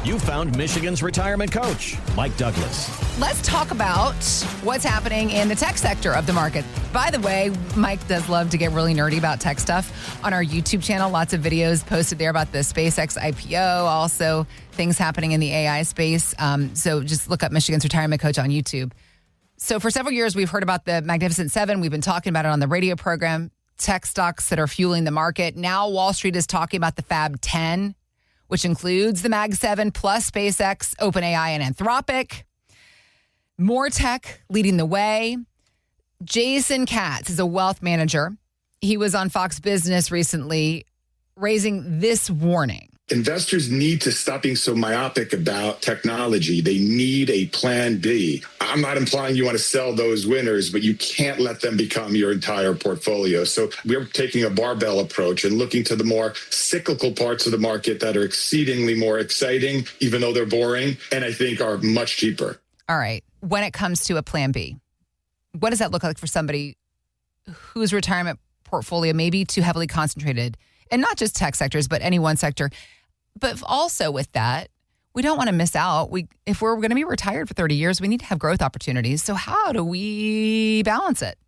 You found Michigan's retirement coach, Mike Douglas. Let's talk about what's happening in the tech sector of the market. By the way, Mike does love to get really nerdy about tech stuff on our YouTube channel. Lots of videos posted there about the SpaceX IPO, also things happening in the AI space. So just look up Michigan's retirement coach on YouTube. So for several years, we've heard about the Magnificent Seven. We've been talking about it on the radio program, tech stocks that are fueling the market. Now Wall Street is talking about the Fab 10, which includes the Mag 7 plus SpaceX, OpenAI, and Anthropic. More tech leading the way. Jason Katz is a wealth manager. He was on Fox Business recently raising this warning. Investors need to stop being so myopic about technology. They need a plan B. I'm not implying you want to sell those winners, but you can't let them become your entire portfolio. So we're taking a barbell approach and looking to the more cyclical parts of the market that are exceedingly more exciting, even though they're boring, and I think are much cheaper. All right. When it comes to a plan B, what does that look like for somebody whose retirement portfolio may be too heavily concentrated? And not just tech sectors, but any one sector. But also with that, we don't want to miss out. If we're going to be retired for 30 years, we need to have growth opportunities. So how do we balance it?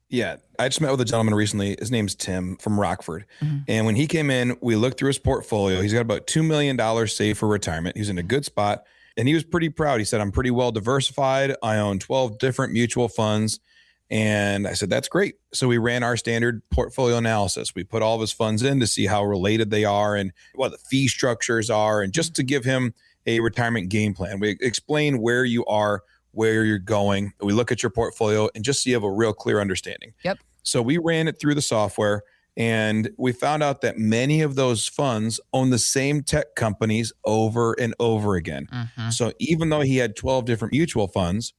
Yeah, I just met with a gentleman recently. His name's Tim from Rockford. Mm-hmm. And when he came in, we looked through his portfolio. He's got about $2 million saved for retirement. He's in a good spot. And he was pretty proud. He said, I'm pretty well diversified. I own 12 different mutual funds. And I said, that's great. So we ran our standard portfolio analysis. We put all of his funds in to see how related they are and what the fee structures are, and just to give him a retirement game plan. We explain where you are, where you're going. We look at your portfolio and just so you have a real clear understanding. Yep. So we ran it through the software, and we found out that many of those funds own the same tech companies over and over again. Mm-hmm. So even though he had 12 different mutual funds,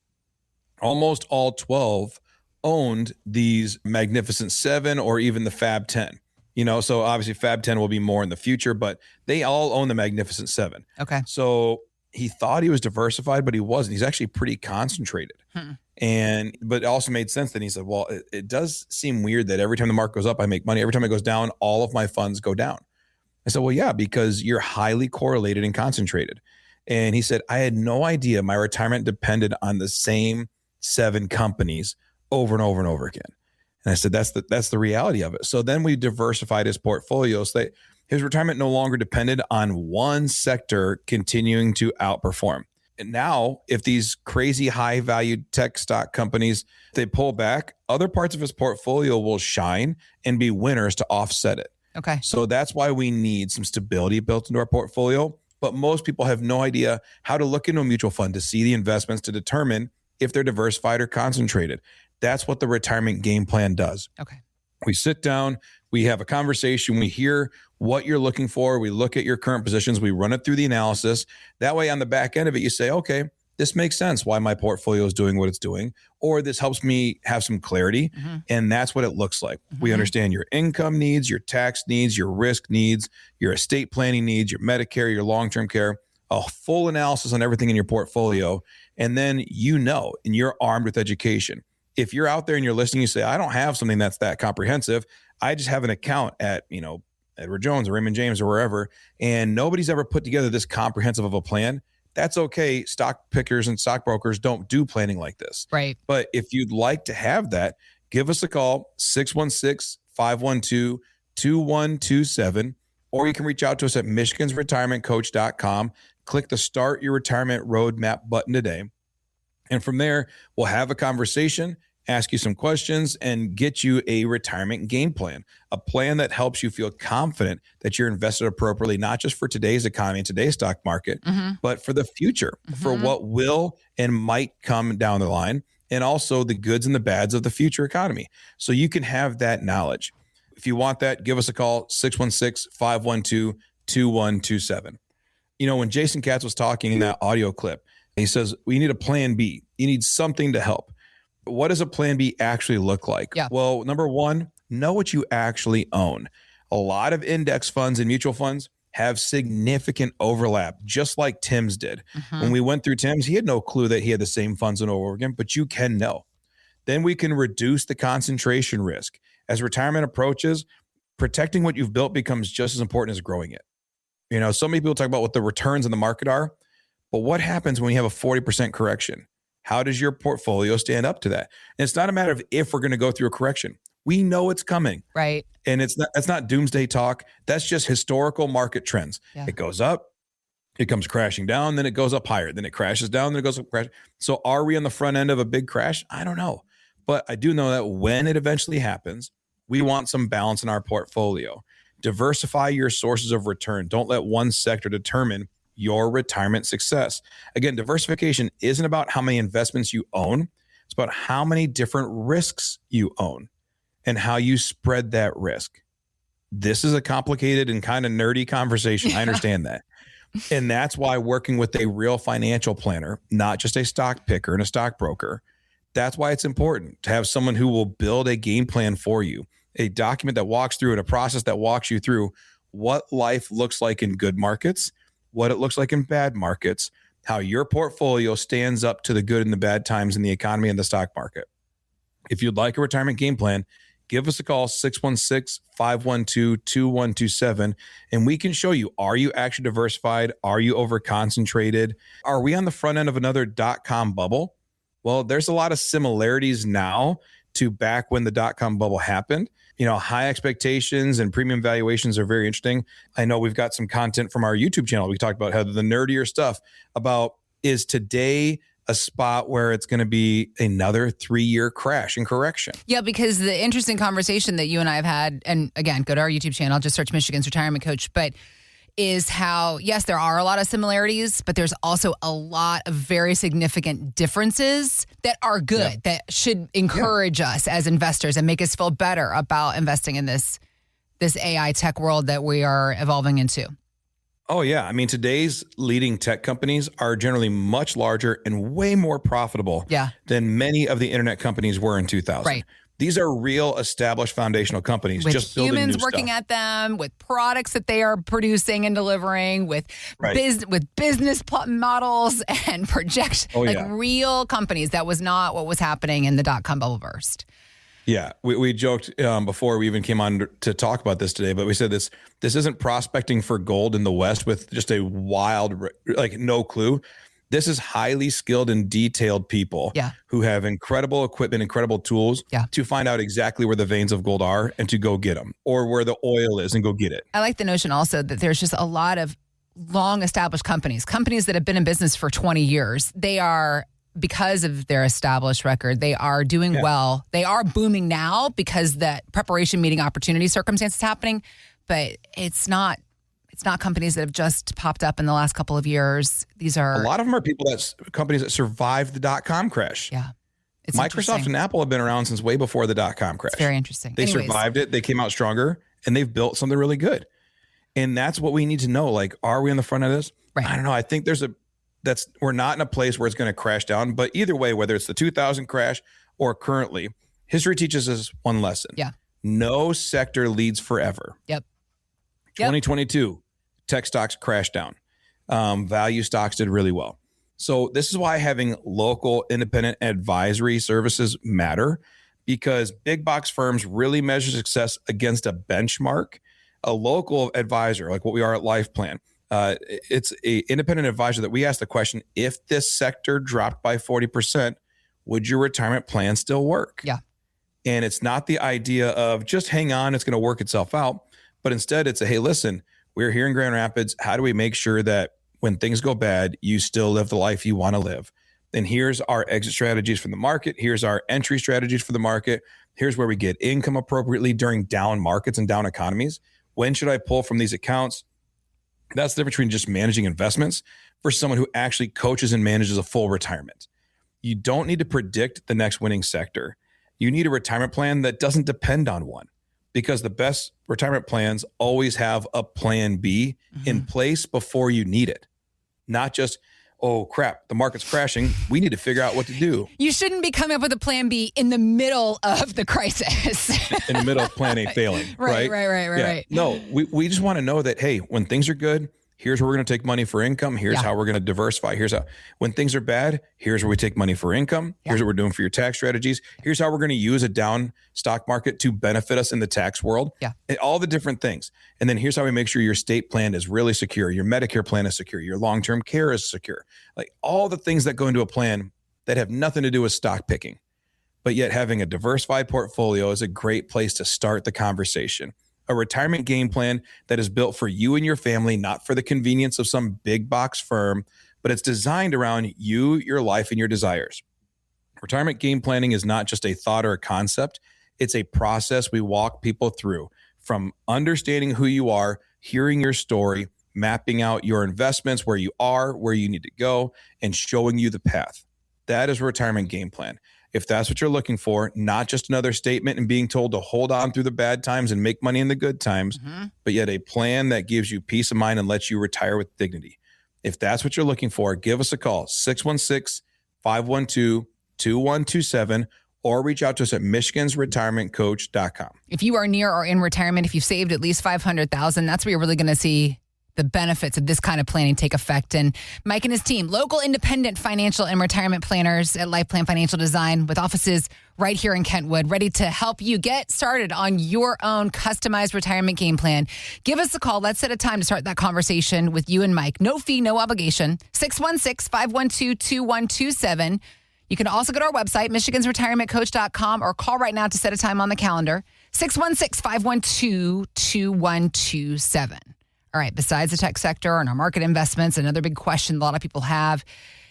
almost all 12 owned these Magnificent Seven or even the Fab 10. So obviously Fab 10 will be more in the future, but they all own the Magnificent Seven. Okay. So he thought he was diversified, but he wasn't. He's actually pretty concentrated. But it also made sense. Then he said, well, it does seem weird that every time the market goes up, I make money. Every time it goes down, all of my funds go down. I said, well, yeah, because you're highly correlated and concentrated. And he said, I had no idea my retirement depended on the same 7 companies over and over and over again. And I said, that's the reality of it. So then we diversified his portfolio so that his retirement no longer depended on one sector continuing to outperform. And now, if these crazy high valued tech stock companies, they pull back, other parts of his portfolio will shine and be winners to offset it. Okay. So that's why we need some stability built into our portfolio. But most people have no idea how to look into a mutual fund to see the investments to determine if they're diversified or concentrated. That's what the retirement game plan does. Okay. We sit down, we have a conversation, we hear what you're looking for, we look at your current positions, we run it through the analysis. That way on the back end of it, you say, okay, this makes sense why my portfolio is doing what it's doing, or this helps me have some clarity. Mm-hmm. And that's what it looks like. Mm-hmm. We understand your income needs, your tax needs, your risk needs, your estate planning needs, your Medicare, your long-term care, a full analysis on everything in your portfolio. And then and you're armed with education. If you're out there and you're listening, you say, I don't have something that's that comprehensive. I just have an account at, Edward Jones or Raymond James or wherever, and nobody's ever put together this comprehensive of a plan. That's okay. Stock pickers and stockbrokers don't do planning like this. Right. But if you'd like to have that, give us a call, 616-512-2127, or you can reach out to us at michigansretirementcoach.com. Click the Start Your Retirement Roadmap button today. And from there, we'll have a conversation, ask you some questions, and get you a retirement game plan, a plan that helps you feel confident that you're invested appropriately, not just for today's economy and today's stock market, mm-hmm. but for the future, mm-hmm. for what will and might come down the line, and also the goods and the bads of the future economy. So you can have that knowledge. If you want that, give us a call, 616-512-2127. When Jason Katz was talking in that audio clip, he says, we need a plan B. You need something to help. What does a plan B actually look like? Yeah. Well, number one, know what you actually own. A lot of index funds and mutual funds have significant overlap, just like Tim's did. Mm-hmm. When we went through Tim's, he had no clue that he had the same funds over again, but you can know. Then we can reduce the concentration risk. As retirement approaches, protecting what you've built becomes just as important as growing it. So many people talk about what the returns in the market are, but what happens when you have a 40% correction? How does your portfolio stand up to that? And it's not a matter of if we're going to go through a correction. We know it's coming. Right. And that's not doomsday talk. That's just historical market trends. Yeah. It goes up, it comes crashing down, then it goes up higher, then it crashes down, then it goes up crash. So are we on the front end of a big crash? I don't know. But I do know that when it eventually happens, we want some balance in our portfolio. Diversify your sources of return. Don't let one sector determine your retirement success. Again, diversification isn't about how many investments you own. It's about how many different risks you own and how you spread that risk. This is a complicated and kind of nerdy conversation. I understand that. And that's why working with a real financial planner, not just a stock picker and a stockbroker, that's why it's important to have someone who will build a game plan for you, a document that walks through and a process that walks you through what life looks like in good markets, what it looks like in bad markets, how your portfolio stands up to the good and the bad times in the economy and the stock market. If you'd like a retirement game plan, give us a call, 616-512-2127, and we can show you, are you actually diversified? Are you over concentrated? Are we on the front end of another dot-com bubble? Well, there's a lot of similarities now to back when the dot-com bubble happened. High expectations and premium valuations are very interesting. I know we've got some content from our YouTube channel. We talked about how the nerdier stuff about, is today a spot where it's going to be another 3-year crash and correction? Yeah, because the interesting conversation that you and I have had, and again, go to our YouTube channel, just search Michigan's Retirement Coach, but is how, yes, there are a lot of similarities, but there's also a lot of very significant differences that are good, that should encourage us as investors and make us feel better about investing in this AI tech world that we are evolving into. Oh, yeah. I mean, today's leading tech companies are generally much larger and way more profitable than many of the internet companies were in 2000. Right. These are real established foundational companies with just building humans new working stuff. at them, with products that they are producing and delivering, with business models and projections, real companies. That was not what was happening in the dot-com bubble burst. Yeah, we joked before we even came on to talk about this today, but we said this isn't prospecting for gold in the West with just a wild, no clue. This is highly skilled and detailed people who have incredible equipment, incredible tools to find out exactly where the veins of gold are and to go get them, or where the oil is and go get it. I like the notion also that there's just a lot of long established companies that have been in business for 20 years. They are, because of their established record, they are doing well. They are booming now because that preparation meeting opportunity circumstance is happening, but it's not companies that have just popped up in the last couple of years. These are a lot of them are companies that survived the dot-com crash. Yeah. It's Microsoft and Apple have been around since way before the dot-com crash. It's very interesting. They survived it. They came out stronger and they've built something really good. And that's what we need to know. Are we on the front of this? Right. I don't know. I think we're not in a place where it's going to crash down, but either way, whether it's the 2000 crash or currently, history teaches us one lesson. Yeah. No sector leads forever. Yep. 2022, tech stocks crashed down. Value stocks did really well. So this is why having local independent advisory services matter, because big box firms really measure success against a benchmark. A local advisor, like what we are at LifePlan, it's a independent advisor that we ask the question, if this sector dropped by 40%, would your retirement plan still work? Yeah. And it's not the idea of just hang on, it's going to work itself out. But instead it's hey, listen, we're here in Grand Rapids. How do we make sure that when things go bad, you still live the life you want to live? And here's our exit strategies from the market. Here's our entry strategies for the market. Here's where we get income appropriately during down markets and down economies. When should I pull from these accounts? That's the difference between just managing investments versus someone who actually coaches and manages a full retirement. You don't need to predict the next winning sector. You need a retirement plan that doesn't depend on one, because the best retirement plans always have a plan B in place before you need it. Not just, oh crap, the market's crashing, we need to figure out what to do. You shouldn't be coming up with a plan B in the middle of the crisis. In the middle of plan A failing. Right. Right. No, we just want to know that, hey, when things are good, Here's where we're going to take money for income. Here's how we're going to diversify. Here's how, when things are bad, here's where we take money for income. Here's what we're doing for your tax strategies. Here's how we're going to use a down stock market to benefit us in the tax world. And all the different things. And then here's how we make sure your estate plan is really secure. Your Medicare plan is secure. Your long-term care is secure. Like all the things that go into a plan that have nothing to do with stock picking. But yet having a diversified portfolio is a great place to start the conversation. A retirement game plan that is built for you and your family, not for the convenience of some big box firm, but it's designed around you, your life, and your desires. Retirement game planning is not just a thought or a concept. It's a process we walk people through, from understanding who you are, hearing your story, mapping out your investments, where you are, where you need to go, and showing you the path. That is a retirement game plan. If that's what you're looking for, not just another statement and being told to hold on through the bad times and make money in the good times, but yet a plan that gives you peace of mind and lets you retire with dignity. If that's what you're looking for, give us a call, 616-512-2127, or reach out to us at michigansretirementcoach.com. If you are near or in retirement, if you've saved at least $500,000, that's where you're really going to see the benefits of this kind of planning take effect. And Mike and his team, local independent financial and retirement planners at Life Plan Financial Design, with offices right here in Kentwood, ready to help you get started on your own customized retirement game plan. Give us a call. Let's set a time to start that conversation with you and Mike. No fee, no obligation. 616-512-2127. You can also go to our website, michigansretirementcoach.com, or call right now to set a time on the calendar, 616-512-2127. All right, besides the tech sector and our market investments, another big question a lot of people have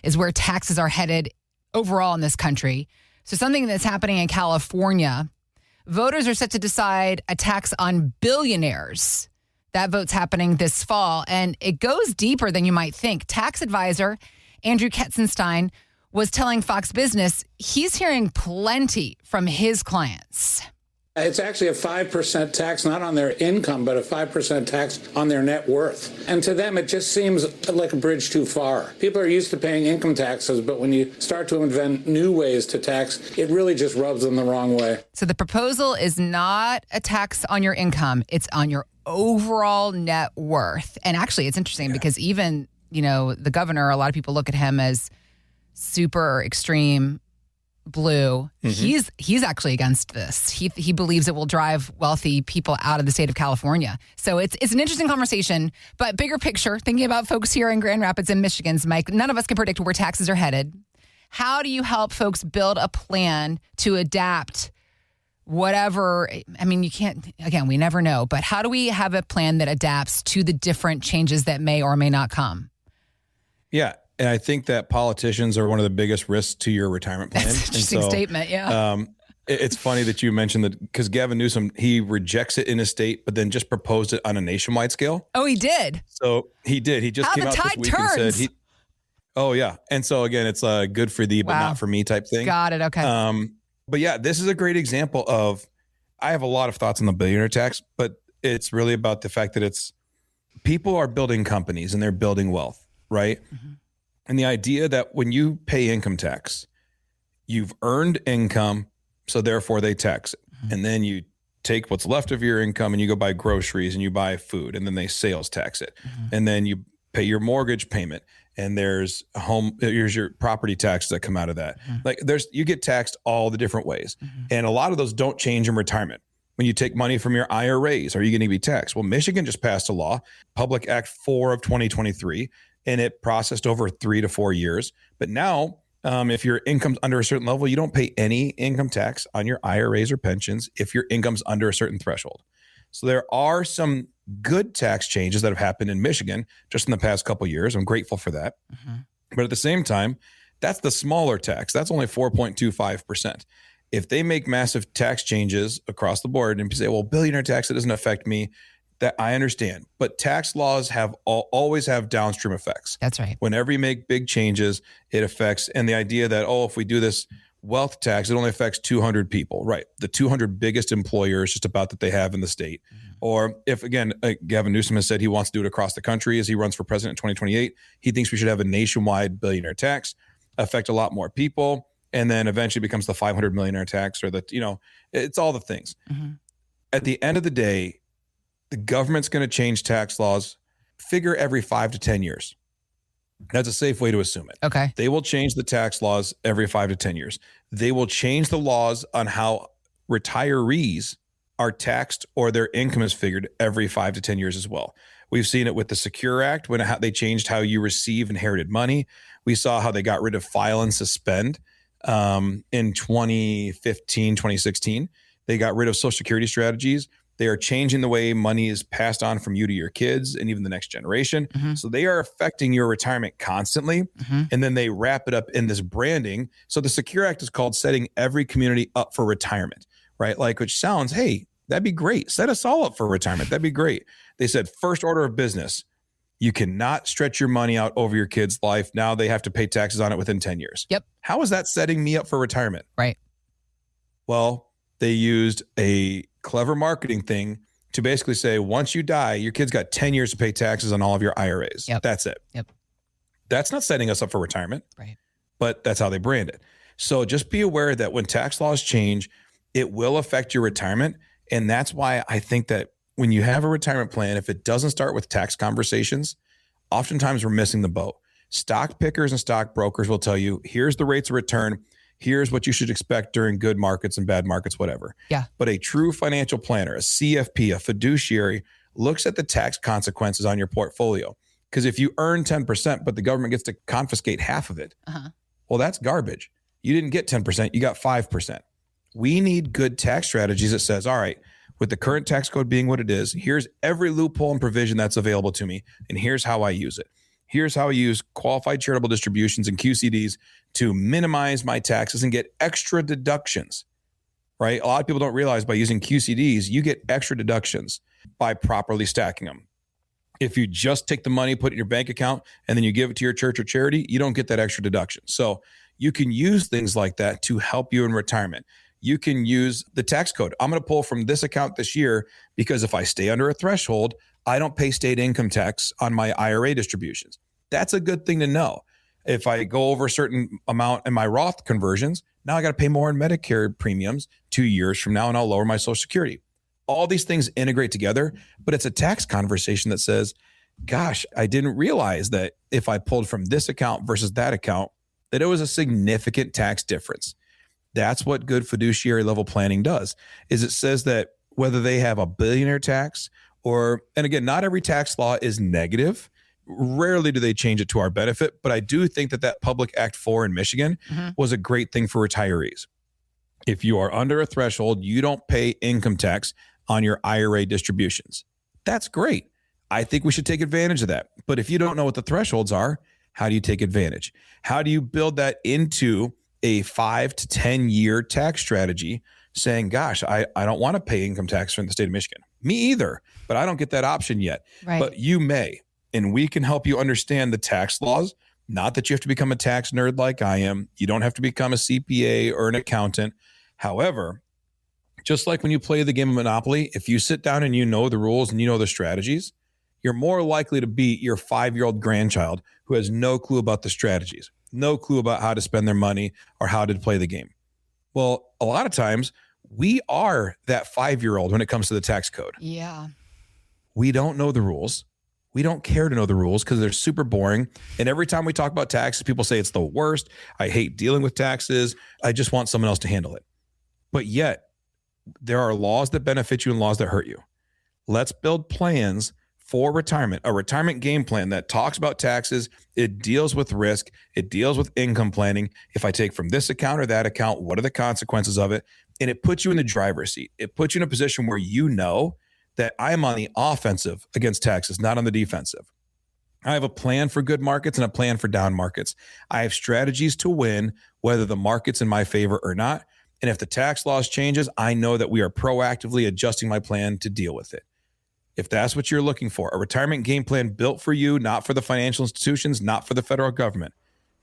is where taxes are headed overall in this country. So something that's happening in California, voters are set to decide a tax on billionaires. That vote's happening this fall, and it goes deeper than you might think. Tax advisor Andrew Ketzenstein was telling Fox Business he's hearing plenty from his clients. It's actually a 5% tax, not on their income, but a 5% tax on their net worth. And to them, it just seems like a bridge too far. People are used to paying income taxes, but when you start to invent new ways to tax, it really just rubs them the wrong way. So the proposal is not a tax on your income. It's on your overall net worth. And actually, it's interesting because even, the governor, a lot of people look at him as super extreme blue. He's actually against this. He believes it will drive wealthy people out of the state of California. So it's an interesting conversation, but bigger picture, thinking about folks here in Grand Rapids and Michigan's, Mike, none of us can predict where taxes are headed. How do you help folks build a plan to adapt whatever? I mean, you can't, again, we never know, but how do we have a plan that adapts to the different changes that may or may not come? Yeah. And I think that politicians are one of the biggest risks to your retirement plan. That's an interesting statement, yeah. It's funny that you mentioned that, because Gavin Newsom, he rejects it in his state, but then just proposed it on a nationwide scale. Oh, he did? So he did. He just came out this week and said, oh, yeah. And so again, it's good for thee, but not for me type thing. Got it. Okay. But yeah, this is a great example of, I have a lot of thoughts on the billionaire tax, but it's really about the fact that people are building companies and they're building wealth, right? And the idea that when you pay income tax, you've earned income, so therefore they tax it. And then you take what's left of your income and you go buy groceries and you buy food, and then they sales tax it. And then you pay your mortgage payment, and there's your property taxes that come out of that. Like you get taxed all the different ways. And a lot of those don't change in retirement. When you take money from your IRAs, are you going to be taxed? Well, Michigan just passed a law, Public Act 4 of 2023, and it processed over 3 to 4 years. But now, if your income's under a certain level, you don't pay any income tax on your IRAs or pensions if your income's under a certain threshold. So there are some good tax changes that have happened in Michigan just in the past couple of years. I'm grateful for that. But at the same time, that's the smaller tax. That's only 4.25%. If they make massive tax changes across the board and say, well, billionaire tax, it doesn't affect me, that I understand, but tax laws always have downstream effects. That's right. Whenever you make big changes, it affects, and the idea that, if we do this wealth tax, it only affects 200 people, right? The 200 biggest employers, just about that they have in the state. Or if, again, Gavin Newsom has said he wants to do it across the country as he runs for president in 2028, he thinks we should have a nationwide billionaire tax, affect a lot more people, and then eventually becomes the 500 millionaire tax, or it's all the things. At the end of the day, the government's going to change tax laws figure every 5 to 10 years. That's a safe way to assume it. Okay. They will change the tax laws every 5 to 10 years. They will change the laws on how retirees are taxed or their income is figured every 5 to 10 years as well. We've seen it with the Secure Act when they changed how you receive inherited money. We saw how they got rid of file and suspend in 2015, 2016. They got rid of Social Security strategies. They are changing the way money is passed on from you to your kids and even the next generation. So they are affecting your retirement constantly. And then they wrap it up in this branding. So the Secure Act is called Setting Every Community Up for Retirement, right? Like, which sounds, hey, that'd be great. Set us all up for retirement. That'd be great. They said, first order of business, you cannot stretch your money out over your kid's life. Now they have to pay taxes on it within 10 years. Yep. How is that setting me up for retirement? Right. Well, they used a clever marketing thing to basically say, once you die, your kid's got 10 years to pay taxes on all of your IRAs. Yep. That's it. Yep. That's not setting us up for retirement. Right. But that's how they brand it. So just be aware that when tax laws change, it will affect your retirement. And that's why I think that when you have a retirement plan, if it doesn't start with tax conversations, oftentimes we're missing the boat. Stock pickers and stock brokers will tell you, here's the rates of return. Here's what you should expect during good markets and bad markets, whatever. Yeah. But a true financial planner, a CFP, a fiduciary, looks at the tax consequences on your portfolio. Because if you earn 10%, but the government gets to confiscate half of it, well, that's garbage. You didn't get 10%, you got 5%. We need good tax strategies that says, all right, with the current tax code being what it is, here's every loophole and provision that's available to me, and here's how I use it. Here's how I use qualified charitable distributions and QCDs to minimize my taxes and get extra deductions, right? A lot of people don't realize by using QCDs, you get extra deductions by properly stacking them. If you just take the money, put it in your bank account, and then you give it to your church or charity, you don't get that extra deduction. So you can use things like that to help you in retirement. You can use the tax code. I'm going to pull from this account this year because if I stay under a threshold, I don't pay state income tax on my IRA distributions. That's a good thing to know. If I go over a certain amount in my Roth conversions, now I got to pay more in Medicare premiums 2 years from now, and I'll lower my Social Security. All these things integrate together, but it's a tax conversation that says, gosh, I didn't realize that if I pulled from this account versus that account, that it was a significant tax difference. That's what good fiduciary level planning does, is it says that whether they have a billionaire tax or, and again, not every tax law is negative. Rarely do they change it to our benefit, but I do think that Public Act 4 in Michigan was a great thing for retirees. If you are under a threshold, you don't pay income tax on your IRA distributions. That's great. I think we should take advantage of that. But if you don't know what the thresholds are, how do you take advantage? How do you build that into a 5 to 10 year tax strategy saying, gosh, I don't want to pay income tax from the state of Michigan. Me either, but I don't get that option yet. Right. But you may, and we can help you understand the tax laws. Not that you have to become a tax nerd like I am. You don't have to become a CPA or an accountant. However, just like when you play the game of Monopoly, if you sit down and you know the rules and you know the strategies, you're more likely to beat your 5-year-old grandchild who has no clue about the strategies, no clue about how to spend their money or how to play the game. Well, a lot of times we are that 5-year-old when it comes to the tax code. Yeah. We don't know the rules. We don't care to know the rules because they're super boring. And every time we talk about taxes, people say it's the worst. I hate dealing with taxes. I just want someone else to handle it. But yet, there are laws that benefit you and laws that hurt you. Let's build plans for retirement, a retirement game plan that talks about taxes. It deals with risk. It deals with income planning. If I take from this account or that account, what are the consequences of it? And it puts you in the driver's seat. It puts you in a position where you know that I'm on the offensive against taxes, not on the defensive. I have a plan for good markets and a plan for down markets. I have strategies to win, whether the market's in my favor or not. And if the tax laws changes, I know that we are proactively adjusting my plan to deal with it. If that's what you're looking for, a retirement game plan built for you, not for the financial institutions, not for the federal government,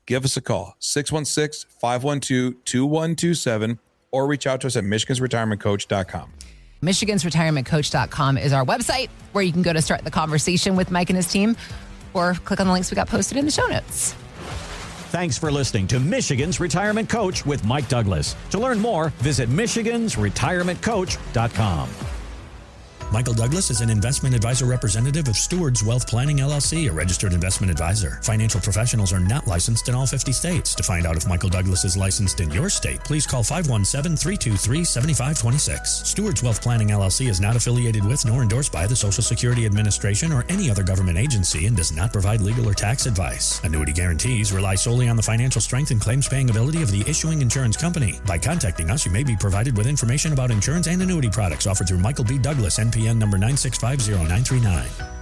give us a call, 616-512-2127, or reach out to us at michigansretirementcoach.com. michigansretirementcoach.com is our website where you can go to start the conversation with Mike and his team, or click on the links we got posted in the show notes. Thanks for listening to Michigan's Retirement Coach with Mike Douglas. To learn more, visit michigansretirementcoach.com. Michael Douglas is an investment advisor representative of Stewards Wealth Planning, LLC, a registered investment advisor. Financial professionals are not licensed in all 50 states. To find out if Michael Douglas is licensed in your state, please call 517-323-7526. Stewards Wealth Planning, LLC is not affiliated with nor endorsed by the Social Security Administration or any other government agency and does not provide legal or tax advice. Annuity guarantees rely solely on the financial strength and claims-paying ability of the issuing insurance company. By contacting us, you may be provided with information about insurance and annuity products offered through Michael B. Douglas, NPN number 9650939.